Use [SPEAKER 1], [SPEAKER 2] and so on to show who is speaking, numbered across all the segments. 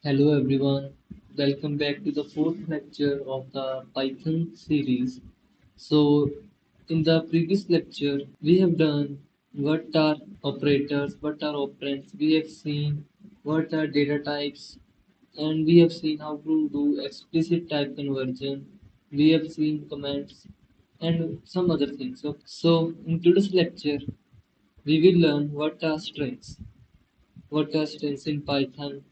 [SPEAKER 1] Hello everyone, welcome back to the fourth lecture of the Python series. So, in the previous lecture, we have done what are operators, what are operands, we have seen what are data types, and we have seen how to do explicit type conversion, we have seen commands, and some other things. So in today's lecture, we will learn what are strings, what are strings in Python,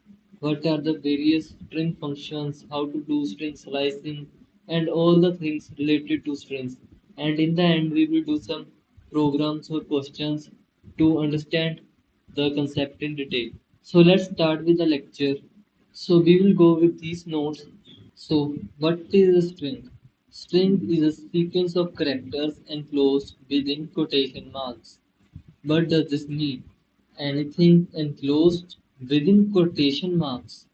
[SPEAKER 1] what are the various string functions, how to do string slicing, and all the things related to strings. And in the end, we will do some programs or questions to understand the concept in detail. So let's start with the lecture. So we will go with these notes. So what is a string? String is a sequence of characters enclosed within quotation marks. What does this mean? Anything enclosed within quotation marks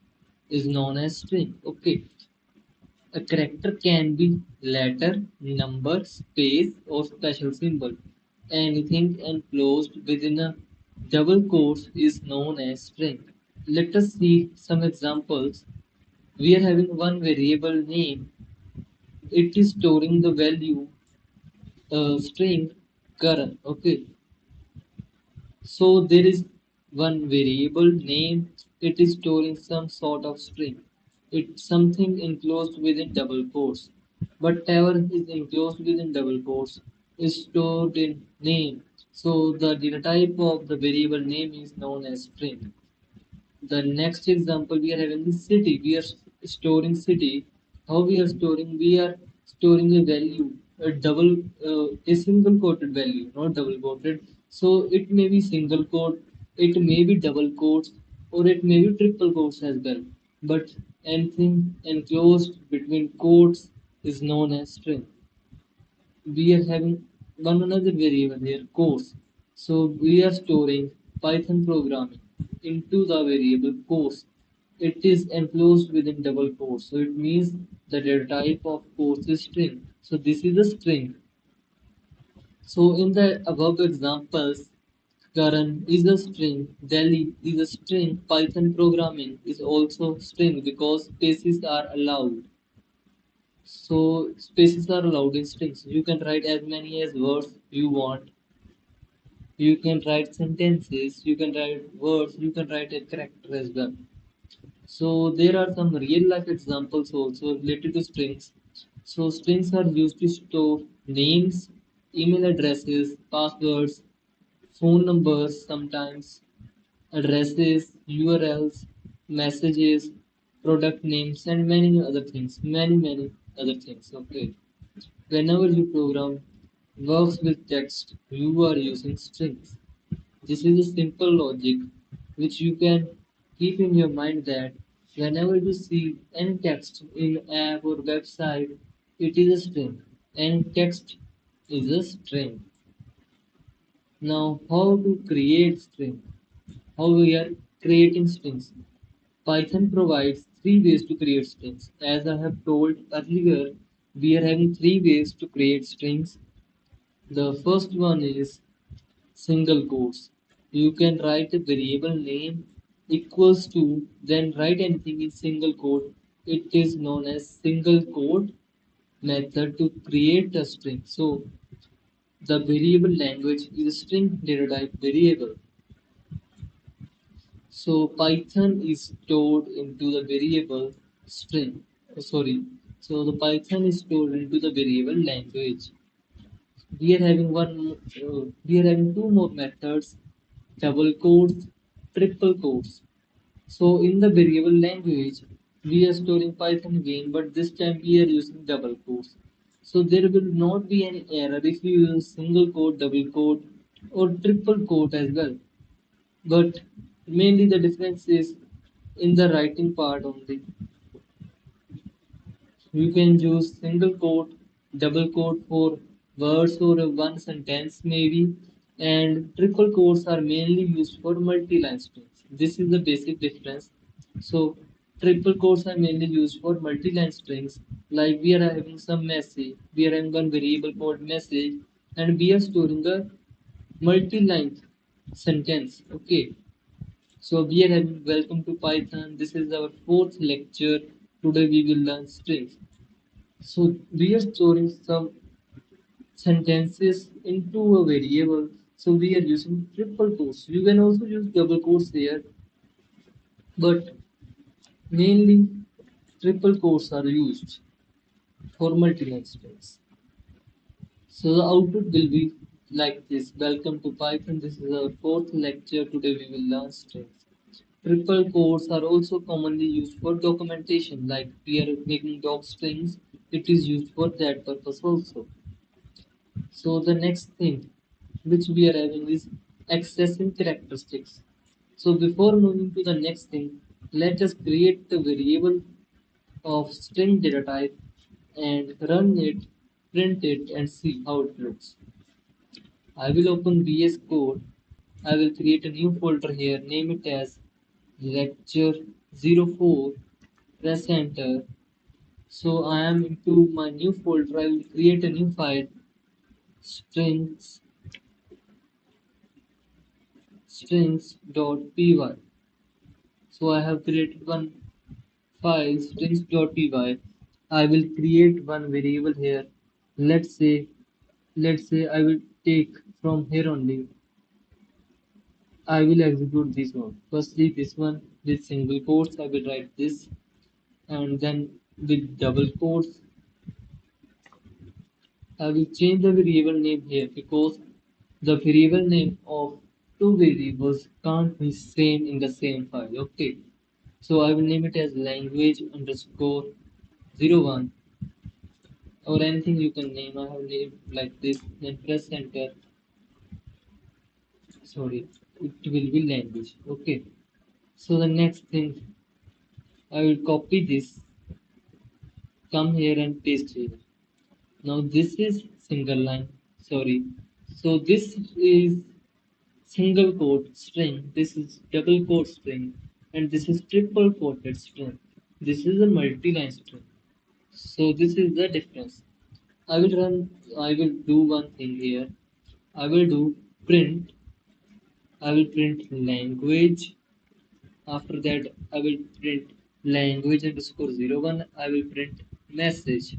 [SPEAKER 1] is known as string. Okay, a character can be letter, number, space, or special symbol. Anything enclosed within a double quotes is known as string. Let us see some examples. We are having one variable name. It is storing the value string current. Okay, so there is one variable name, it is storing some sort of string. It's something enclosed within double quotes. Whatever is enclosed within double quotes is stored in name. So the data type of the variable name is known as string. The next example we are having is city. We are storing city. How we are storing? We are storing a value, a single quoted value, not double quoted. So it may be single quote, it may be double quotes, or it may be triple quotes as well. But anything enclosed between quotes is known as string. We are having one another variable here, course. So we are storing Python programming into the variable course. It is enclosed within double quotes. So it means the data type of course is string. So this is a string. So in the above examples, Karan is a string, Delhi is a string, Python programming is also string because spaces are allowed. So spaces are allowed in strings. You can write as many as words you want. You can write sentences. You can write words. You can write a character as well. So there are some real life examples also related to strings. So strings are used to store names, email addresses, passwords, phone numbers sometimes, addresses, URLs, messages, product names, and many other things. Many other things. Okay. Whenever you program works with text, you are using strings. This is a simple logic which you can keep in your mind that whenever you see any text in app or website, it is a string. And text is a string. Now, how to create string? How we are creating strings? Python provides three ways to create strings. As I have told earlier, we are having three ways to create strings. The first one is single quotes. You can write a variable name equals to, then write anything in single quote. It is known as single quote method to create a string. So the variable language is a string data type variable. So Python is stored into the variable string. Sorry. So the Python is stored into the variable language. We are having two more methods, double quotes, triple quotes. So in the variable language, we are storing Python again, but this time we are using double quotes. So there will not be any error if you use single quote, double quote, or triple quote as well. But mainly the difference is in the writing part only. You can use single quote, double quote for words or a one sentence maybe, and triple quotes are mainly used for multi-line strings. This is the basic difference. So triple quotes are mainly used for multi-line strings. Like we are having some message, we are having one variable called message, and we are storing a multi-line sentence. Okay, So we are having welcome to Python. This is our fourth lecture. Today we will learn strings. So we are storing some sentences into a variable. So we are using triple quotes. You can also use double quotes here, but mainly triple quotes are used for multi-line strings. So the output will be like this. Welcome to Python. This is our fourth lecture. Today we will learn strings. Triple quotes are also commonly used for documentation, like we are making doc strings. It is used for that purpose also. So the next thing which we are having is accessing characteristics. So before moving to the next thing, let us create the variable of string data type and run it, print it and see how it looks. I will open VS Code. I will create a new folder here, name it as lecture 04, press enter. So I am into my new folder. I will create a new file, strings strings.py. So I have created one file, strings.py. I will create one variable here. Let's say let's say I will take from here only. I will execute this one. Firstly, this one with single quotes, I will write this, and then with double quotes, I will change the variable name here because the variable name of two variables can't be same in the same file. Okay, so I will name it as language underscore 01 or anything you can name. I have named like this, then press enter. Sorry, it will be language. Okay, so the next thing I will copy this, come here and paste here. Now this is single line. Sorry. So this is single quote string. This is double quote string, and this is triple quoted string. This is a multi-line string. So this is the difference. I will run. I will do one thing here. I will do print. I will print language. After that, I will print language underscore 01. I will print message.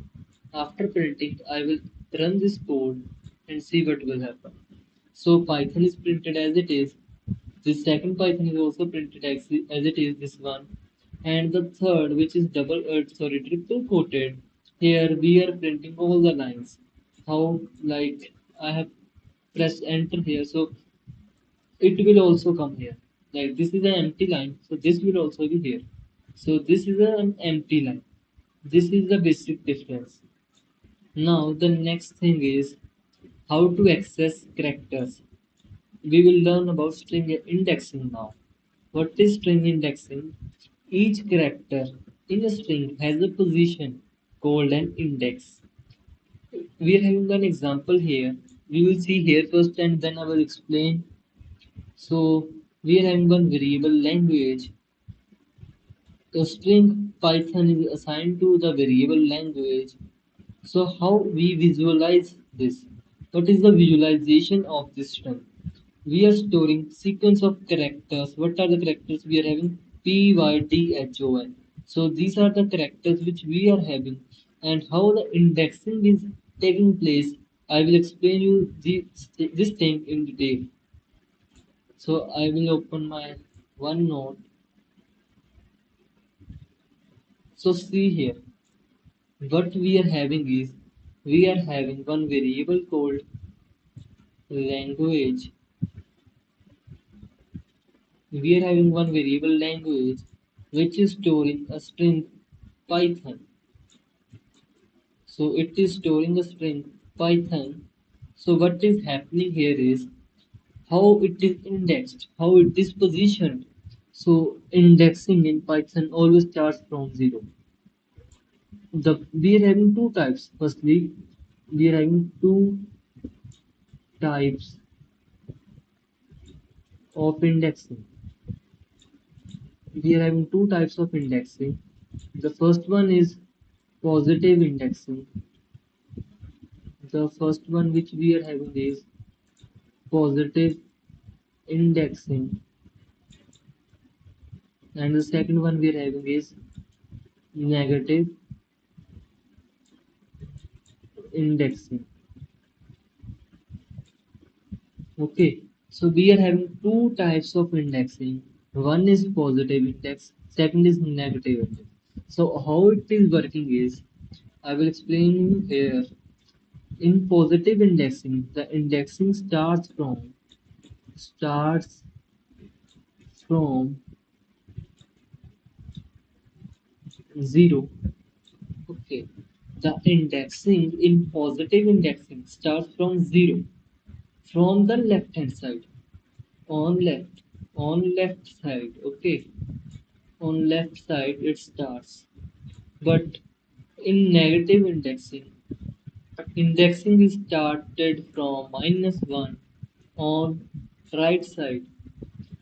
[SPEAKER 1] After printing, I will run this code and see what will happen. So Python is printed as it is. This second Python is also printed as it is, this one. And the third, which is triple quoted, here we are printing all the lines. How, like, I have pressed enter here, so it will also come here. Like this is an empty line, so this will also be here. So this is an empty line. This is the basic difference. Now the next thing is how to access characters. We will learn about string indexing now. What is string indexing? Each character in a string has a position called an index. We are having an example here. We will see here first and then I will explain. So we are having one variable language. The string Python is assigned to the variable language. So how we visualize this? What is the visualization of this string? We are storing sequence of characters. What are the characters we are having? PYDHON. So these are the characters which we are having, and how the indexing is taking place. I will explain you this thing in detail. So I will open my OneNote. So see here, what we are having is we are having one variable called language. We are having one variable language which is storing a string Python. So it is storing a string Python. So what is happening here is how it is indexed, how it is positioned. So indexing in Python always starts from zero. We are having two types. Firstly, we are having two types of indexing. We are having two types of indexing. The first one is positive indexing. The first one which we are having is positive indexing. And the second one we are having is negative indexing. Okay, so we are having two types of indexing. One is positive index, second is negative index. So how it is working is, I will explain you here. In positive indexing, the indexing starts from zero. Okay, the indexing in positive indexing starts from zero, from the left hand side, on left, on left side. Okay, on left side it starts. But in negative indexing is started from -1 on right side.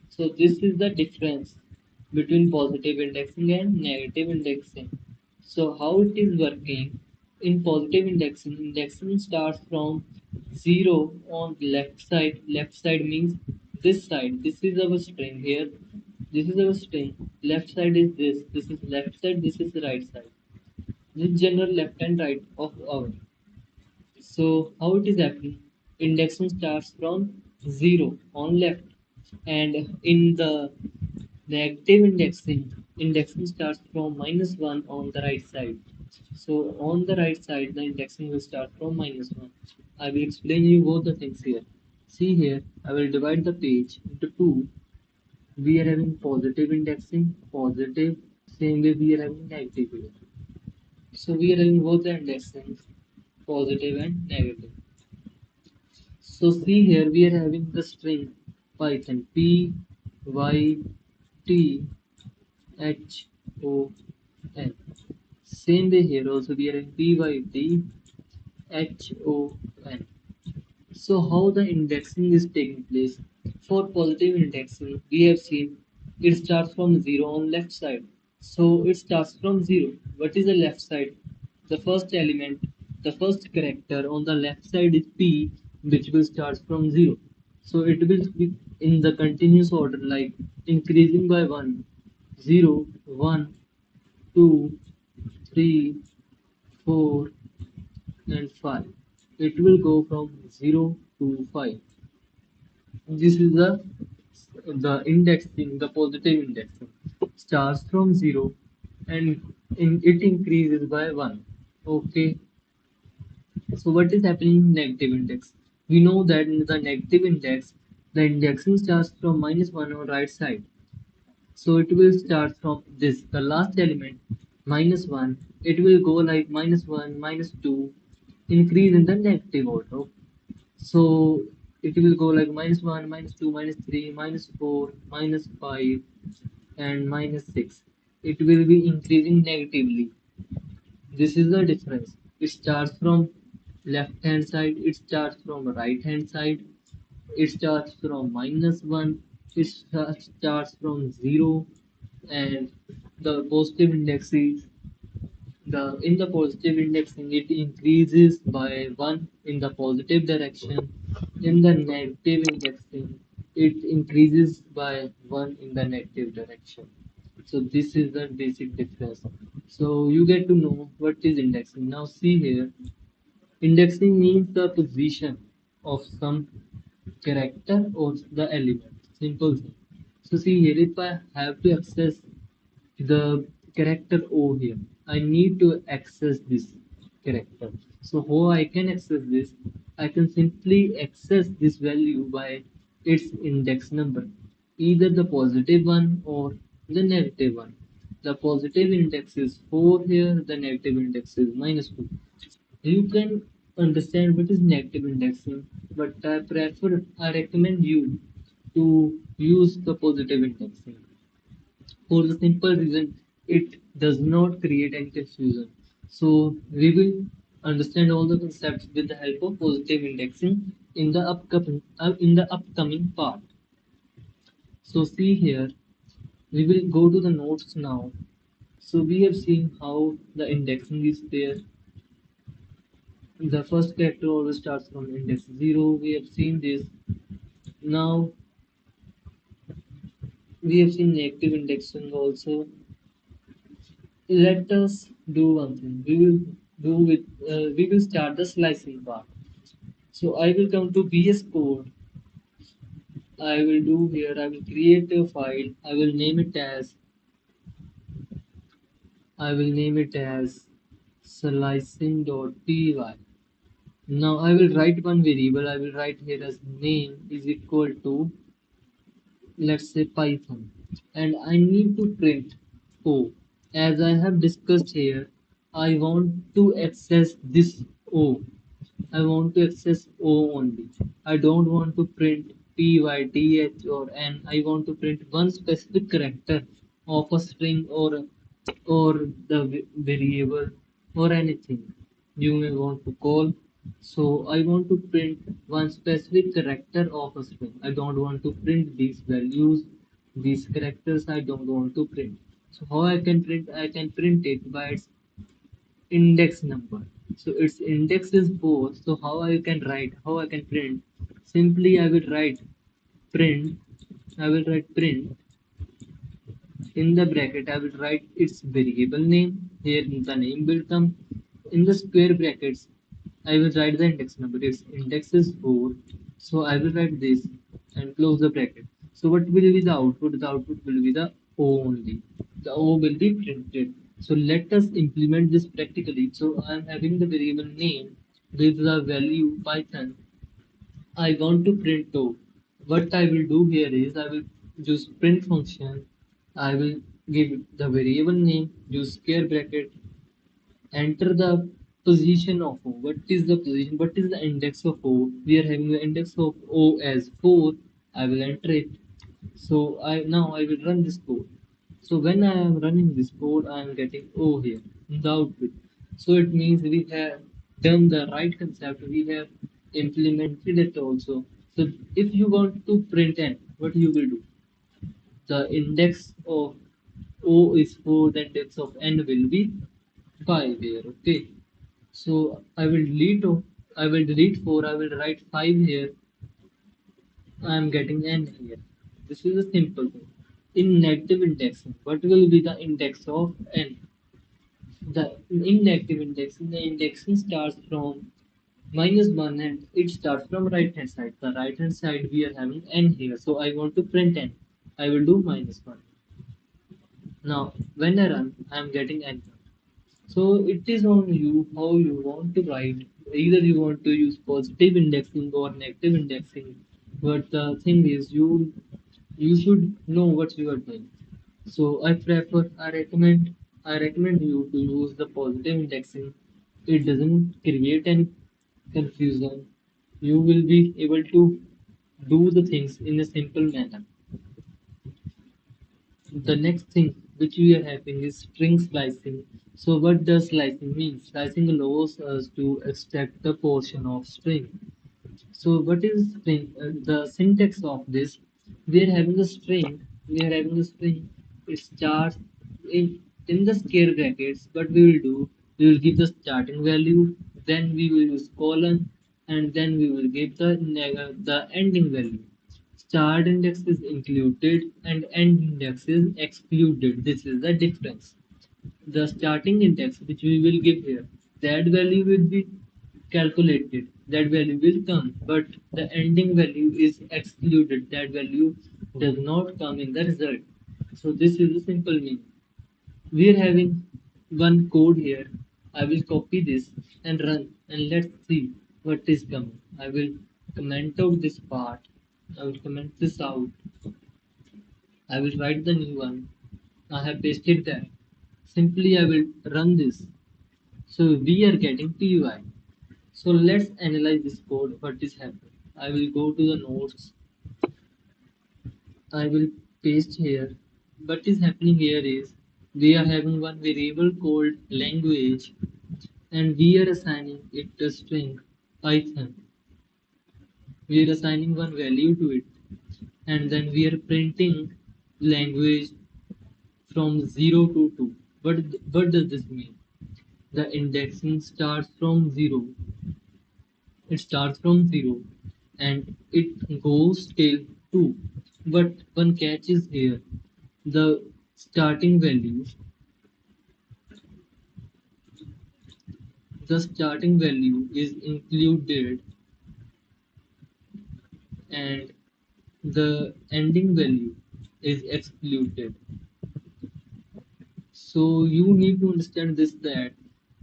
[SPEAKER 1] So this is the difference between positive indexing and negative indexing. So how it is working? In positive indexing, indexing starts from zero on left side. Left side means this side. This is our string here. This is our string. Left side is this. This is left side. This is right side. This is general left and right of our. So how it is happening? Indexing starts from zero on left, and in the negative indexing starts from -1 on the right side. So on the right side, the indexing will start from -1. I will explain you both the things here. See here, I will divide the page into two. We are having positive indexing, positive. Same way we are having negative here. So we are having both the indexing, positive and negative. So see here we are having the string Python P Y T H O N. Same way here also we are in P Y T H O N. So how the indexing is taking place? For positive indexing, we have seen it starts from zero on left side. So it starts from zero. What is the left side? The first element, the first character on the left side is P, which will start from zero. So it will be in the continuous order, like increasing by 1, 0, 1, 2, 3, 4, and 5. It will go from 0 to 5. This is the indexing, the positive indexing. Starts from 0 and it increases by 1. Okay, so what is happening in negative index? We know that in the negative index, the indexing starts from -1 on right side. So it will start from this, the last element, -1. It will go like -1, -2, increase in the negative order. So it will go like -1, -2, -3, -4, -5, and -6. It will be increasing negatively. This is the difference. It starts from left hand side, it starts from right hand side, it starts from -1, it starts from 0, and the positive index is the in the positive indexing it increases by 1 in the positive direction. In the negative indexing it increases by 1 in the negative direction. So this is the basic difference. So you get to know what is indexing. Now see here, indexing means the position of some character or the element. Simple thing. So see here, if I have to access the character O here, I need to access this character. So how I can access this? I can simply access this value by its index number, either the positive one or the negative one. The positive index is 4 here, the negative index is -2. You can understand what is negative indexing, but I recommend you to use the positive indexing for the simple reason it does not create any confusion. So we will understand all the concepts with the help of positive indexing in the upcoming part. So see here, we will go to the notes now. So we have seen how the indexing is there. The first character always starts from index 0. We have seen this. Now We have seen negative indexing also. Let us do one thing. We will start the slicing part. So I will come to VS Code. I will do here. I will create a file. I will name it as slicing.py. Now I will write one variable. I will write here as name is equal to, let's say, Python, and I need to print O. As I have discussed here, I want to access this O. I want to access O only. I don't want to print P, Y, T, H or N. I want to print one specific character of a string or the variable or anything you may want to call. So I want to print one specific character of a string. I don't want to print these values, these characters I don't want to print. So how I can print? I can print it by its index number. So its index is 4. So how I can print? Simply print, I will write print in the bracket. I will write its variable name. Here the name will come. In the square brackets, I will write the index number. Its index is 4. So I will write this and close the bracket. So what will be the output? The output will be the O only. The O will be printed. So let us implement this practically. So I am having the variable name with the value Python. I want to print O. What I will do here is I will use print function. I will give it the variable name, use square bracket, enter the position of O. What is the position? What is the index of O? We are having the index of O as 4. I will enter it. So I will run this code. So when I am running this code, I am getting O here in the output. So it means we have done the right concept. We have implemented it also. So if you want to print n, what you will do? The index of O is 4, the index of n will be 5 here. Okay. So I will delete 4, I will write 5 here. I am getting n here. This is a simple thing. In negative indexing, what will be the index of n? In negative indexing, the indexing starts from -1 and it starts from right hand side. The right hand side we are having n here. So I want to print n. I will do -1. Now when I run, I am getting n. So it is on you how you want to write. Either you want to use positive indexing or negative indexing. But the thing is, you should know what you are doing. So I recommend you to use the positive indexing. It doesn't create any confusion. You will be able to do the things in a simple manner. The next thing which we are having is string slicing. So what does slicing mean? Slicing allows us to extract the portion of string. So what is string? The syntax of this, we are having a string. We are having a string. It starts in the square brackets. What we will do? We will give the starting value. Then we will use colon, and then we will give the ending value. Start index is included and end index is excluded. This is the difference. The starting index which we will give here, that value will be calculated, that value will come, but the ending value is excluded, that value does not come in the result. So this is a simple meaning. We are having one code here. I will copy this and run, and let's see what is coming. I will comment out this part. I will comment this out. I will write the new one. I have pasted that. Simply I will run this. So we are getting PY. So let's analyze this code. What is happening? I will go to the notes. I will paste here. What is happening here is we are having one variable called language and we are assigning it a string Python. We are assigning one value to it and then we are printing language from 0 to 2. What does this mean? The indexing starts from 0. It starts from 0 and it goes till 2. But one catch is here. The starting value, the starting value is included and the ending value is excluded. So you need to understand this that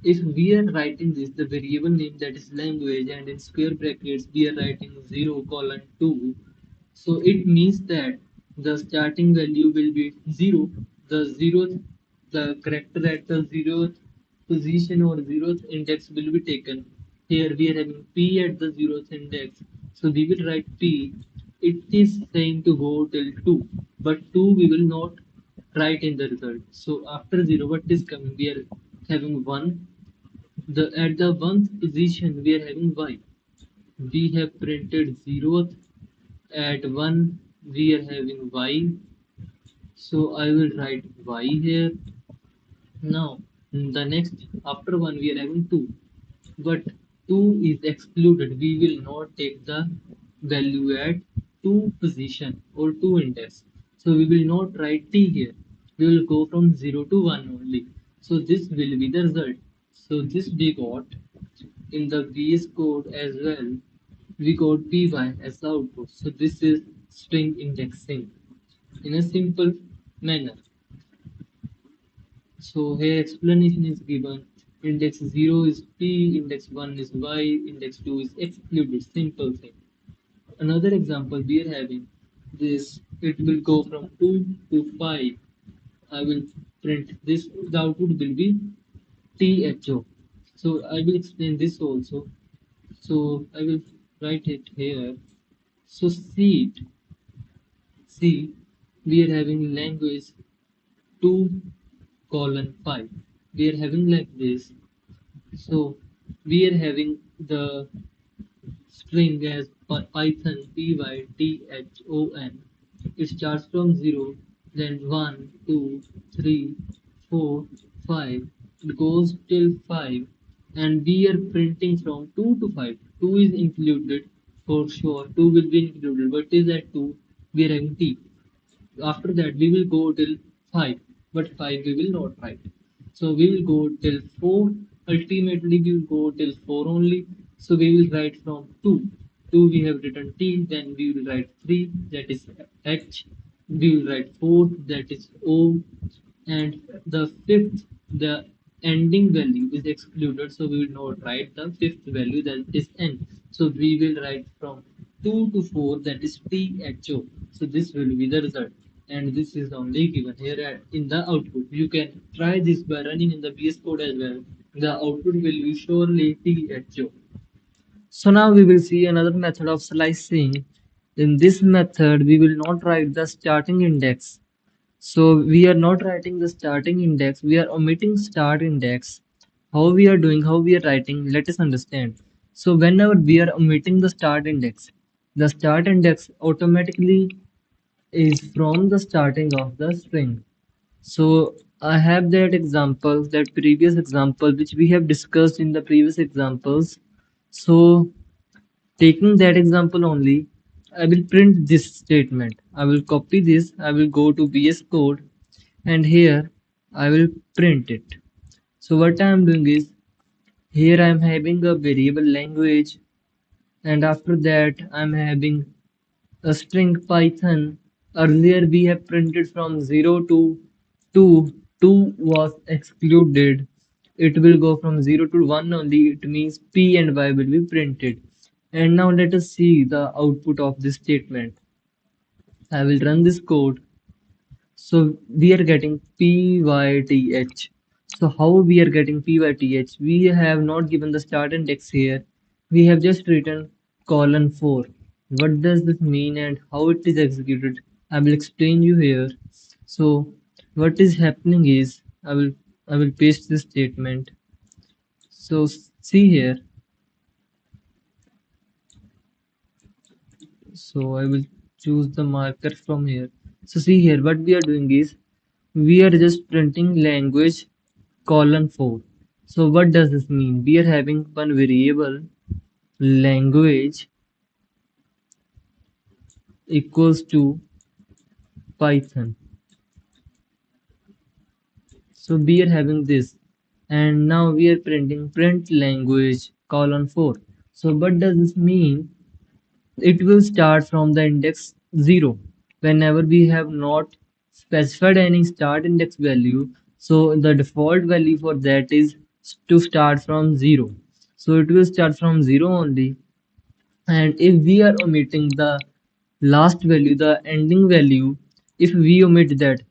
[SPEAKER 1] if we are writing this, the variable name that is language, and in square brackets we are writing 0 colon 2, so it means that the starting value will be 0. The zeroth, the character at the zeroth position or zeroth index will be taken. Here we are having p at the zeroth index. So we will write p. It is saying to go till 2, but 2 we will not write in the result. So after 0, what is coming? We are having 1. The At the 1st position we are having y. We have printed 0th. At 1 we are having y, so I will write y here. Now the next, after 1 we are having 2, but 2 is excluded. We will not take the value at 2 position or 2 index, so we will not write t here. We will go from 0 to 1 only. So this will be the result. So this we got in the VS Code as well. We got py as the output. So this is string indexing in a simple manner. So here explanation is given. Index 0 is p, index 1 is y, index 2 is excluded. Simple thing. Another example we are having this, it will go from 2 to 5. I will print this, the output will be THO. So I will explain this also. So I will write it here. So see, we are having language 2 colon 5. We are having like this. So we are having the string as Python python. It starts from 0, then 1, 2, 3, 4, 5. It goes till 5, and we are printing from 2 to 5. 2 is included for sure. 2 will be included, but is at 2 we are having t. After that we will go till 5, but 5 we will not write. So we will go till 4. Ultimately we will go till 4 only. So we will write from 2. 2 we have written t, then we will write 3, that is h. We will write 4, that is o. And the fifth, the ending value is excluded, so we will not write the fifth value, that is n. So we will write from 2 to 4, that is tho. So this will be the result, and this is only given here in the output. You can try this by running in the VS Code as well. The output will be surely tho. So now we will see another method of slicing. In this method, we will not write the starting index. So we are not writing the starting index, we are omitting start index. How we are doing, how we are writing, let us understand. So whenever we are omitting the start index automatically is from the starting of the string. So I have that example, that previous example which we have discussed in the previous examples. So taking that example only, I will print this statement. I will copy this, I will go to VS Code, and here I will print it. So what I am doing is, here I am having a variable language, and after that I am having a string Python. Earlier we have printed from 0 to 2. 2 was excluded. It will go from 0 to 1 only. It means P and Y will be printed. And now let us see the output of this statement. I will run this code. So we are getting PYTH. So how we are getting PYTH? We have not given the start index here. We have just written colon 4. What does this mean and how it is executed? I will explain you here. So what is happening is, I will paste this statement. So see here. So I will choose the marker from here. So see here, what we are doing is, we are just printing language colon 4. So what does this mean? We are having one variable language equals to Python. So we are having this, and now we are printing print language colon 4. So what does this mean? It will start from the index 0 whenever we have not specified any start index value. So the default value for that is to start from 0. So it will start from 0 only, and if we are omitting the last value, the ending value, if we omit that,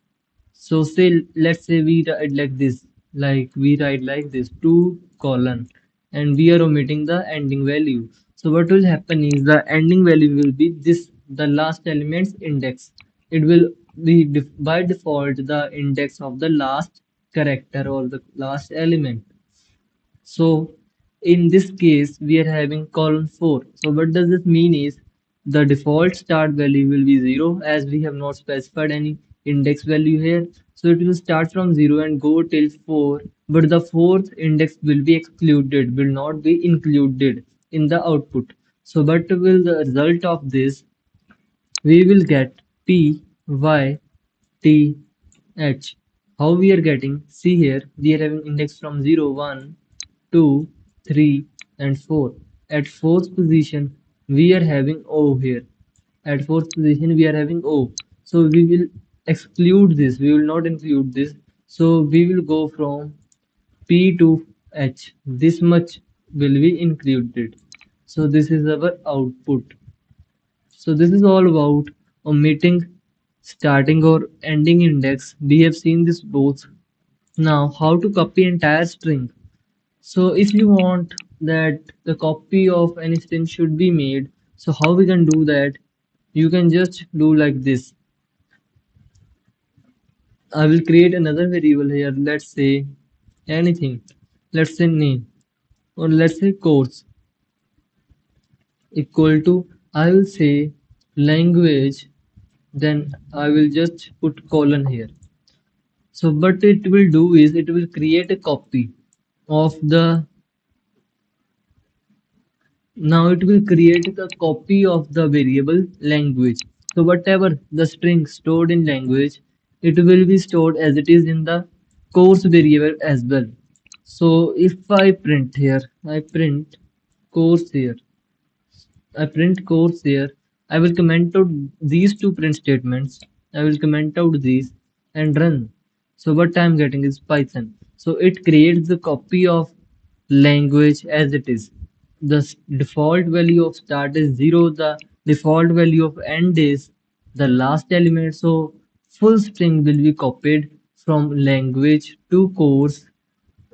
[SPEAKER 1] so say let's say we write like this, like we write like this 2 colon, and we are omitting the ending value. So what will happen is the ending value will be this, the last element's index. It will be by default the index of the last character or the last element. So in this case, we are having column 4. So what does this mean is the default start value will be 0 as we have not specified any index value here. So it will start from 0 and go till 4, but the fourth index will be excluded, will not be included in the output. So what will the result of this? We will get P, Y, T, H. How we are getting? See here, we are having index from 0, 1, 2, 3, and 4. At fourth position, we are having O here. At fourth position, we are having O. So we will exclude this, we will not include this. So we will go from P to H. This much will be included. So this is our output. So this is all about omitting starting or ending index. We have seen this both. Now how to copy entire string. So if you want that the copy of any string should be made, so how we can do that? You can just do like this. I will create another variable here. Let's say anything. Let's say name, or let's say course equal to, I will say language, then I will just put colon here. So what it will do is it will create a copy of the, now it will create the copy of the variable language. So whatever the string stored in language, it will be stored as it is in the course variable as well. So if I print here, I print course here, I print course here. I will comment out these two print statements. I will comment out these and run. So what I am getting is Python. So it creates the copy of language as it is. The default value of start is 0. The default value of end is the last element. So full string will be copied from language to course,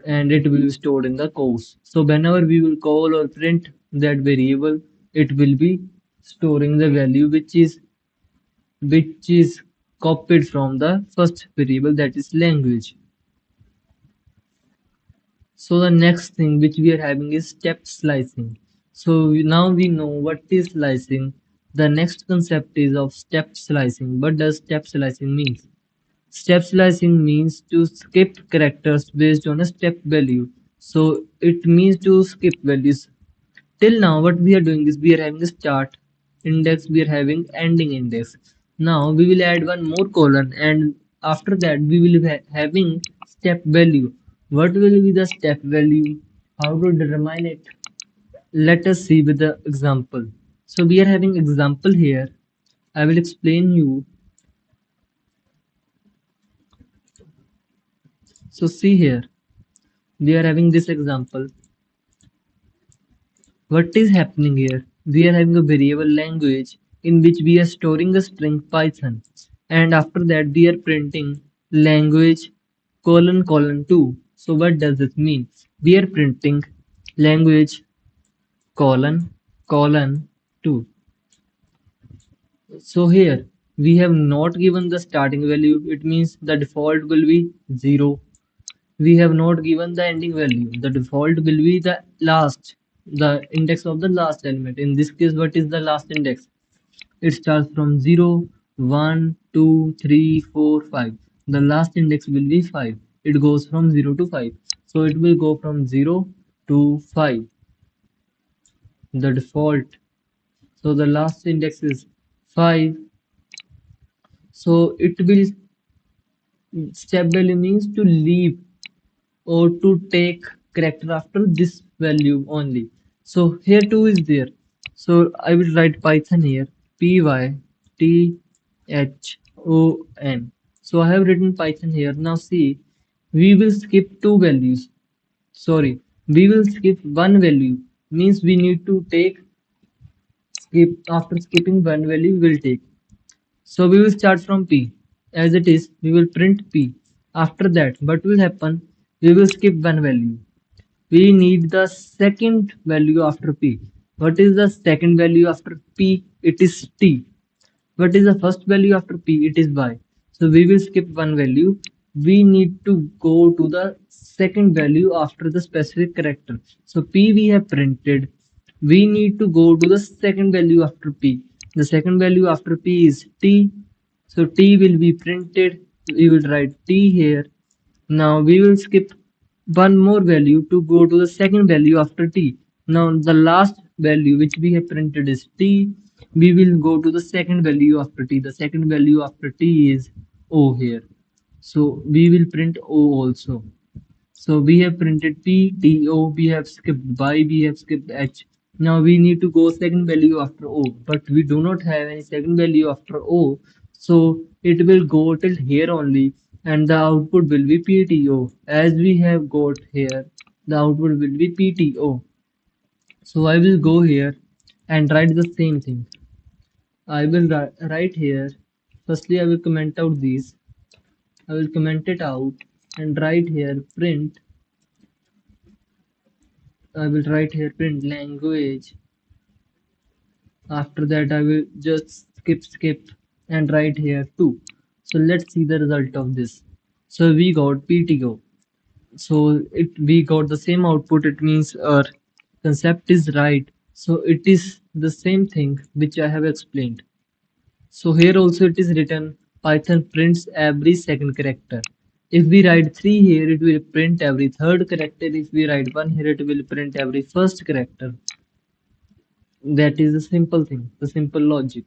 [SPEAKER 1] and it will be stored in the course. So whenever we will call or print that variable, it will be storing the value which is copied from the first variable, that is language. So the next thing which we are having is step slicing. So now we know what is slicing. The next concept is of step slicing. What does step slicing mean? Step slicing means to skip characters based on a step value. So it means to skip values. Till now, what we are doing is we are having a start index, we are having ending index. Now we will add one more colon, and after that we will be having step value. What will be the step value? How to determine it? Let us see with the example. So we are having example here. I will explain you. So see here, we are having this example. What is happening here? We are having a variable language in which we are storing a string Python, and after that we are printing language colon colon 2. So what does this mean? We are printing language colon colon 2. So here we have not given the starting value, it means the default will be 0. We have not given the ending value, the default will be the last, the index of the last element. In this case, what is the last index? It starts from 0, 1, 2, 3, 4, 5. The last index will be 5. It goes from 0 to 5. So it will go from 0 to 5, the default. So the last index is 5. So it will step value means to leave or to take character after this value only. So here 2 is there. So I will write Python here. Python. So I have written Python here. Now see, we will skip two values. Sorry, we will skip one value. Means we need to take skip after skipping one value we will take. So we will start from P. As it is, we will print P. After that, what will happen? We will skip one value. We need the second value after P. What is the second value after P? It is T. What is the first value after P? It is Y. So we will skip one value. We need to go to the second value after the specific character. So P we have printed. We need to go to the second value after P. The second value after P is T. So T will be printed. We will write T here. Now we will skip one more value to go to the second value after t. Now the last value which we have printed is t. We will go to the second value after t. The second value after t is o here. So we will print o also. So we have printed P, D, O, we have skipped Y, we have skipped H. Now we need to go second value after O, but we do not have any second value after O. So it will go till here only and the output will be PTO. As we have got here, the output will be PTO. So I will go here and write the same thing. I will write here. Firstly, I will comment out these. I will comment it out and write here print. I will write here print language. After that, I will just skip and write here 2. So let's see the result of this. So we got PTO. So it we got the same output. It means our concept is right. So it is the same thing which I have explained. So here also it is written Python prints every second character. If we write 3 here, it will print every third character. If we write 1 here, it will print every first character. That is a simple thing, the simple logic.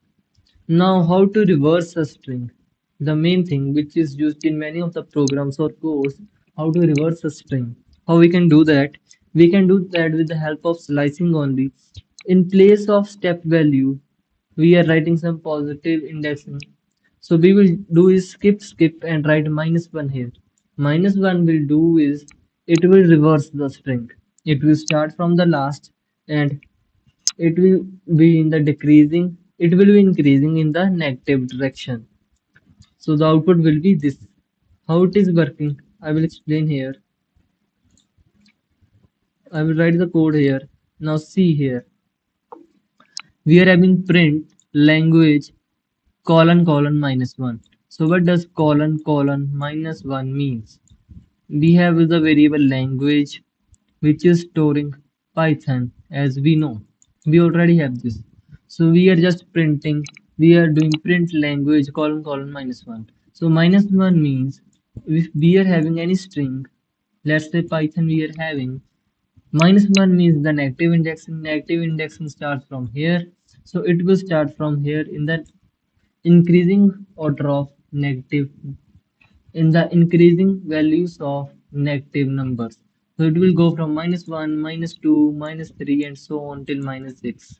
[SPEAKER 1] Now, how to reverse a string? The main thing which is used in many of the programs or codes, how to reverse a string. How we can do that? We can do that with the help of slicing only. In place of step value, we are writing some positive indexing. So we will do is skip and write -1 here. -1 will do is it will reverse the string. It will start from the last and it will be in the decreasing, it will be increasing in the negative direction. So the output will be this. How it is working, I will explain here. I will write the code here. Now see here, we are having print language ::(-1). So what does ::(-1) means? We have the variable language which is storing Python, as we know. We already have this. So we are just printing, we are doing print language ::(-1). So -1 means if we are having any string, let's say Python we are having, -1 means the negative indexing starts from here. So it will start from here in the increasing order of negative, in the increasing values of negative numbers. So it will go from -1, -2, -3 and so on till -6.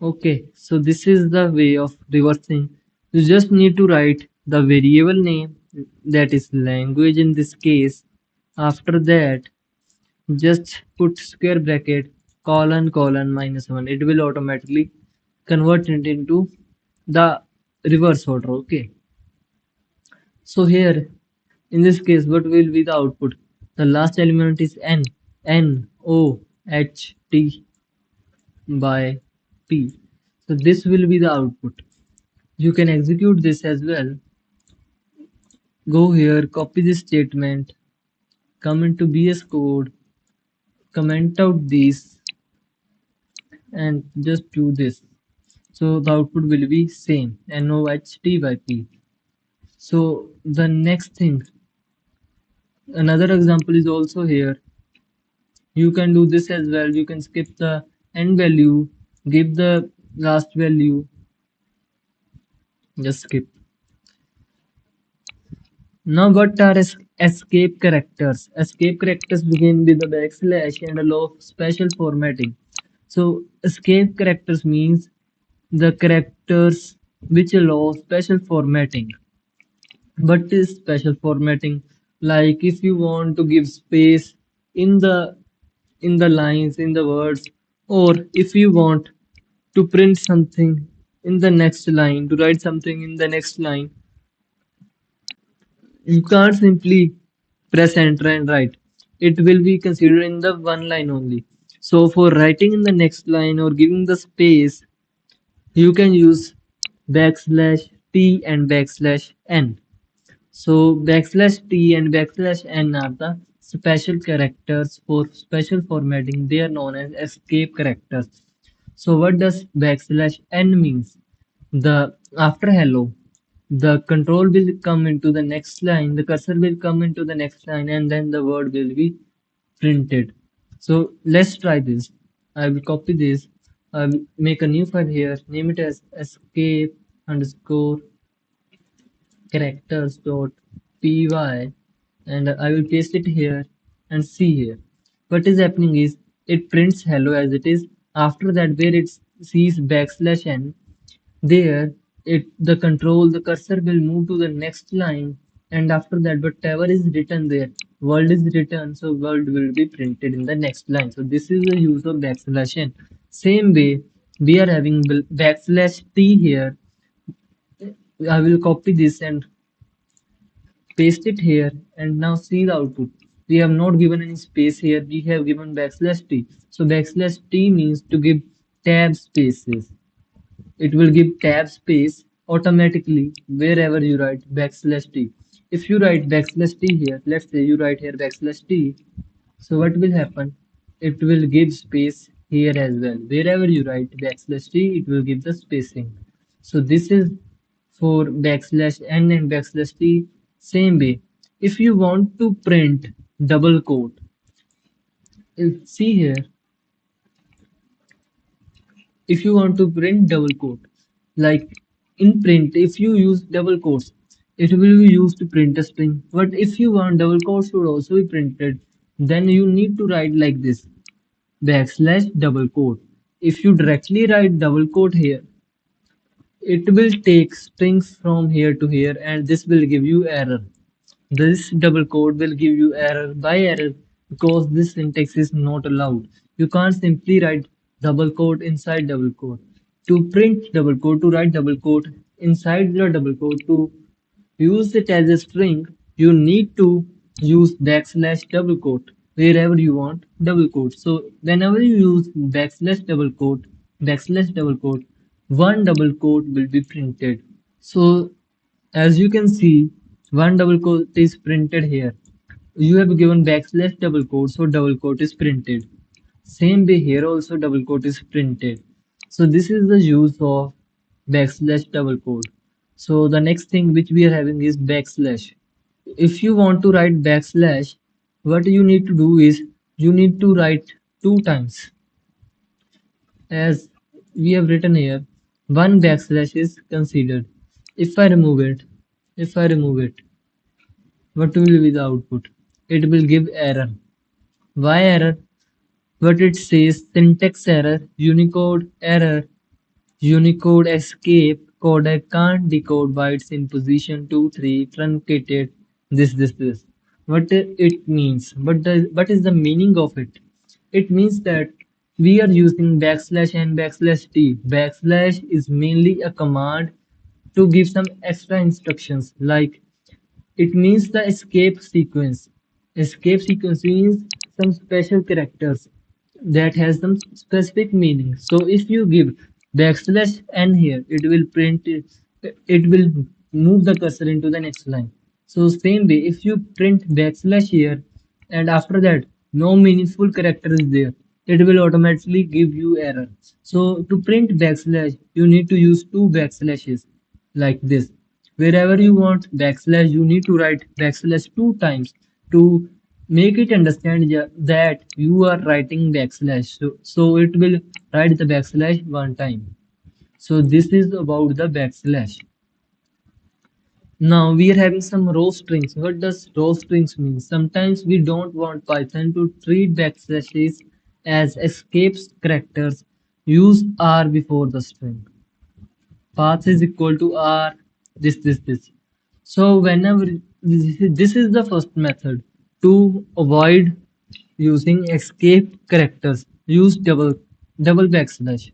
[SPEAKER 1] Okay, so this is the way of reversing. You just need to write the variable name, that is language in this case. After that, just put square bracket ::(-1). It will automatically convert it into the reverse order. Okay. So here, in this case, what will be the output? The last element is N-O-H-T by P. So this will be the output. You can execute this as well. Go here, copy this statement, come into VS Code, comment out this, and just do this. So the output will be same, NOHT by P. So the next thing, another example is also here. You can do this as well. You can skip the end value, give the last value, Just skip. Now, what are escape characters? Escape characters begin with a backslash and allow special formatting. So, escape characters means the characters which allow special formatting. What is special formatting? Like if you want to give space in the lines, in the words, or if you want to print something in the next line, to write something in the next line, you can't simply press enter and write. It will be considered in the one line only. So for writing in the next line or giving the space, you can use backslash t and backslash n. So backslash t and backslash n are the special characters for special formatting. They are known as escape characters. So what does backslash n means? The after hello, the control will come into the next line, the cursor will come into the next line, and then the word will be printed. So let's try this. I will copy this. I will make a new file here, name it as escape underscore characters.py, and I will paste it here and see here. What is happening is it prints hello as it is. After that, where it sees backslash n, there the control, the cursor will move to the next line, and after that, whatever is written there, world is written, so world will be printed in the next line. So this is the use of backslash n. Same way, we are having backslash t here. I will copy this and paste it here, and now see the output. We have not given any space here, we have given backslash t. So backslash t means to give tab spaces. It will give tab space automatically wherever you write backslash t. If you write backslash t here, let's say you write here backslash t, so what will happen? It will give space here as well. Wherever you write backslash t, it will give the spacing. So this is for backslash n and backslash t. Same way, if you want to print double quote, see here, if you want to print double quote, like in print, if you use double quotes, it will be used to print a string. But if you want double quotes should also be printed, then you need to write like this, backslash double quote. If you directly write double quote here, it will take strings from here to here, and this will give you error. This double quote will give you error by error because this syntax is not allowed. You can't simply write double quote inside double quote. To print double quote, to write double quote inside the double quote, to use it as a string, you need to use backslash double quote wherever you want double quote. So whenever you use backslash double quote, one double quote will be printed. So as you can see, one double quote is printed here. You have given backslash double quote, so double quote is printed. Same way here also double quote is printed. So this is the use of backslash double quote. So the next thing which we are having is backslash. If you want to write backslash, what you need to do is you need to write two times. As we have written here, one backslash is considered. If I remove it, if I remove it, what will be the output? It will give error. Why error? What it says, syntax error, Unicode error, Unicode escape, codec can't decode bytes in position 2, 3, truncated, this. What it means? What is the meaning of it? It means that we are using backslash and backslash t. Backslash is mainly a command to give some extra instructions, like it means the escape sequence. Escape sequence means some special characters that has some specific meaning. So if you give backslash n here, it will print it, it will move the cursor into the next line. So same way, if you print backslash here and after that no meaningful character is there, it will automatically give you error. So to print backslash, you need to use two backslashes like this. Wherever you want backslash, you need to write backslash two times to make it understand that you are writing backslash. So it will write the backslash one time. So this is about the backslash. Now we are having some row strings. What does row strings mean? Sometimes we don't want Python to treat backslashes as escape characters. Use R before the string. Path is equal to R, this. So whenever this is the first method to avoid using escape characters, use double backslash.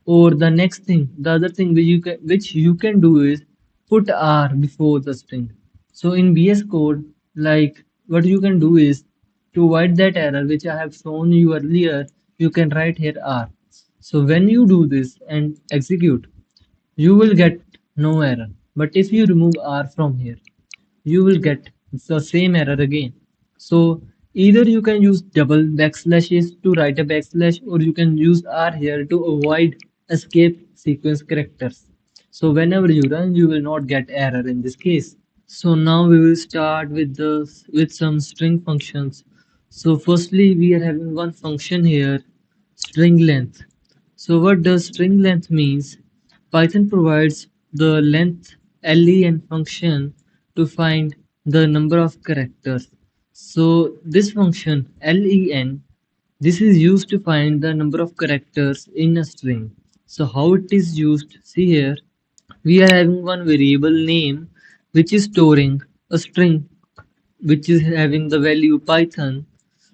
[SPEAKER 1] Or the next thing, the other thing which you can do is put R before the string. So in VS Code, like what you can do is to avoid that error which I have shown you earlier, you can write here R. So when you do this and execute, you will get no error. But if you remove R from here, you will get the same error again. So either you can use double backslashes to write a backslash, or you can use R here to avoid escape sequence characters. So whenever you run, you will not get error in this case. So now we will start with some string functions. So firstly, we are having one function here, string length. So what does string length means? Python provides the length len function to find the number of characters. So this function len, this is used to find the number of characters in a string. So how it is used? See here, we are having one variable name which is storing a string which is having the value Python.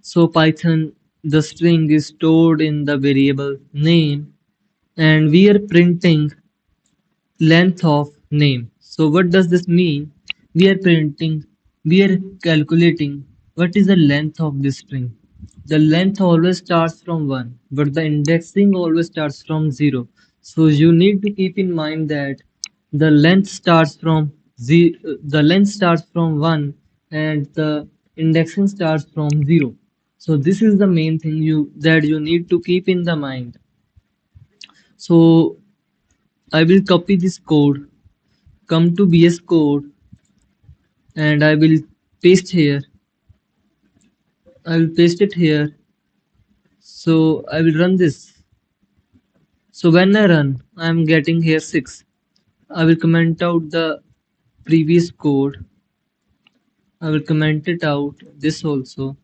[SPEAKER 1] So Python, the string is stored in the variable name, and we are printing length of name. So what does this mean? We are printing, we are calculating what is the length of this string. The length always starts from 1, but the indexing always starts from 0. So you need to keep in mind that the length starts from 1 and the indexing starts from 0. So this is the main thing you need to keep in the mind. So I will copy this code, come to VS Code, and I will paste here. I will paste it here. So I will run this. So when I run, I am getting here 6. I will comment out the previous code. I will comment it out this also.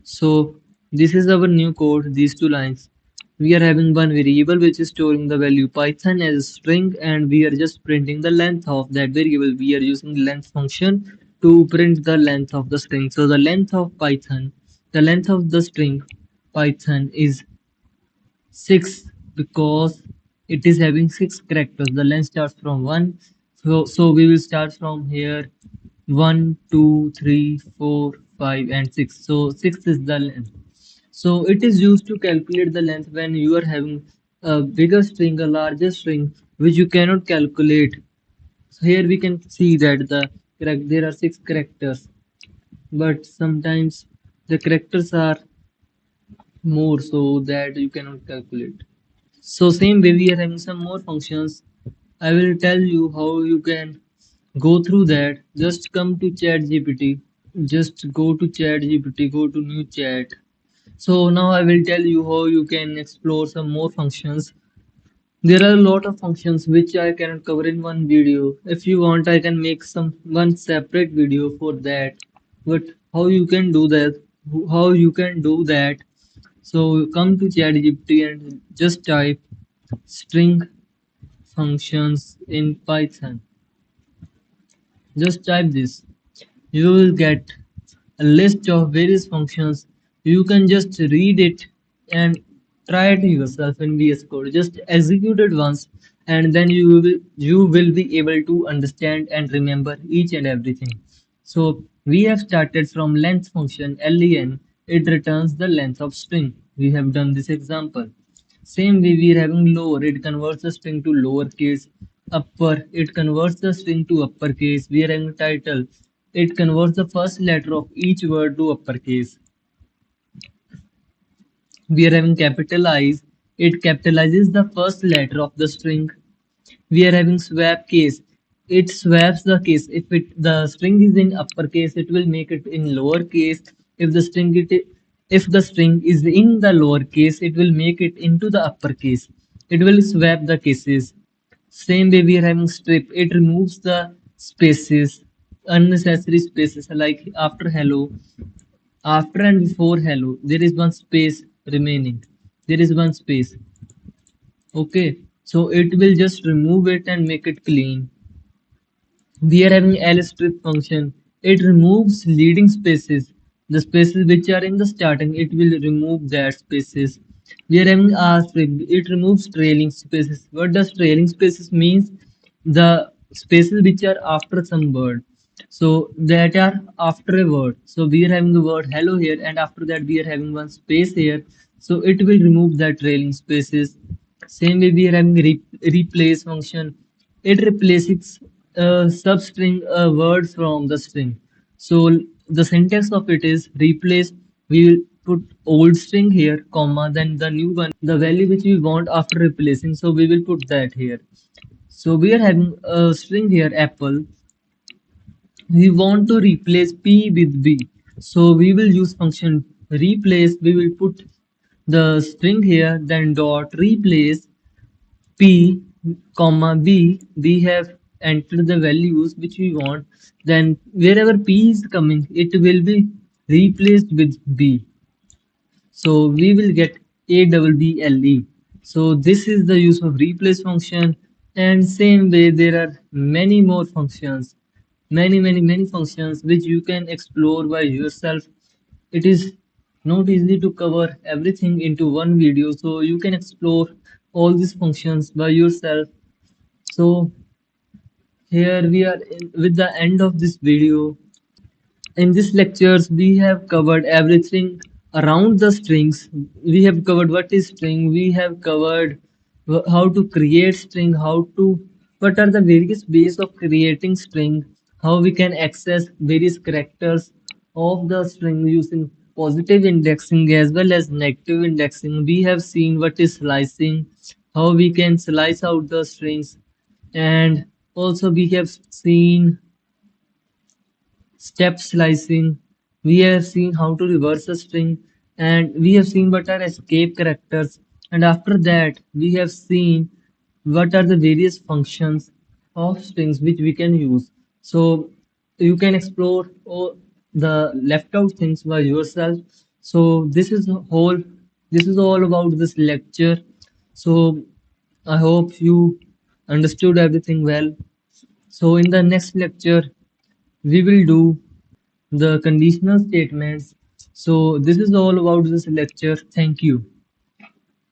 [SPEAKER 1] So this is our new code, these two lines. We are having one variable which is storing the value Python as a string, and we are just printing the length of that variable. We are using length function to print the length of the string. So the length of the string Python is 6 because it is having 6 characters. The length starts from 1. So we will start from here, 1, 2, 3, 4, 5, and 6. So 6 is the length. So it is used to calculate the length when you are having a bigger string, a larger string, which you cannot calculate. So here we can see that there are 6 characters, but sometimes the characters are more so that you cannot calculate. So same way we are having some more functions. I will tell you how you can go through that. Just come to ChatGPT. Just go to ChatGPT, go to new chat. So now I will tell you how you can explore some more functions. There are a lot of functions which I cannot cover in one video. If you want, I can make some one separate video for that. But how you can do that? How you can do that? So come to ChatGPT and just type string functions in Python. Just type this. You will get a list of various functions. You can just read it and try it yourself in VS Code. Just execute it once, and then you will be able to understand and remember each and everything. So we have started from length function len. It returns the length of string. We have done this example. Same way we are having lower, it converts the string to lowercase. Upper, it converts the string to uppercase. We are having title, it converts the first letter of each word to uppercase. We are having capitalize, it capitalizes the first letter of the string. We are having swap case, it swaps the case. If the string is in uppercase, it will make it in lowercase. If the string is in the lowercase, it will make it into the uppercase. It will swap the cases. Same way we are having strip, it removes the spaces, unnecessary spaces like after hello, after and before hello, there is one space remaining. There is one space. Okay, so it will just remove it and make it clean. We are having lstrip function. It removes leading spaces. The spaces which are in the starting, it will remove that spaces. We are having r strip. It removes trailing spaces. What does trailing spaces means? The spaces which are after some word. So that are after a word. So we are having the word hello here, and after that we are having one space here. So it will remove that trailing spaces. Same way we are having replace function. It replaces a substring a word from the string. So the syntax of it is replace. We will put old string here, comma, then the new one, the value which we want after replacing. So we will put that here. So we are having a string here, apple. We want to replace p with b. So we will use function replace. We will put the string here, then dot replace p comma b. We have entered the values which we want. Then wherever p is coming, it will be replaced with b. So we will get a double b l e. So this is the use of replace function. And same way there are many more functions, many functions which you can explore by yourself. It is not easy to cover everything into one video, so you can explore all these functions by yourself. So here we are with the end of this video. In this lectures, we have covered everything around the strings. We have covered what is string. We have covered how to create string, what are the various ways of creating string, how we can access various characters of the string using positive indexing as well as negative indexing. We have seen what is slicing, how we can slice out the strings, and also we have seen step slicing. We have seen how to reverse a string, and we have seen what are escape characters. And after that, we have seen what are the various functions of strings which we can use. So you can explore all the left out things by yourself. So this is all about this lecture. So I hope you understood everything well. So in the next lecture, we will do the conditional statements. So this is all about this lecture. Thank you.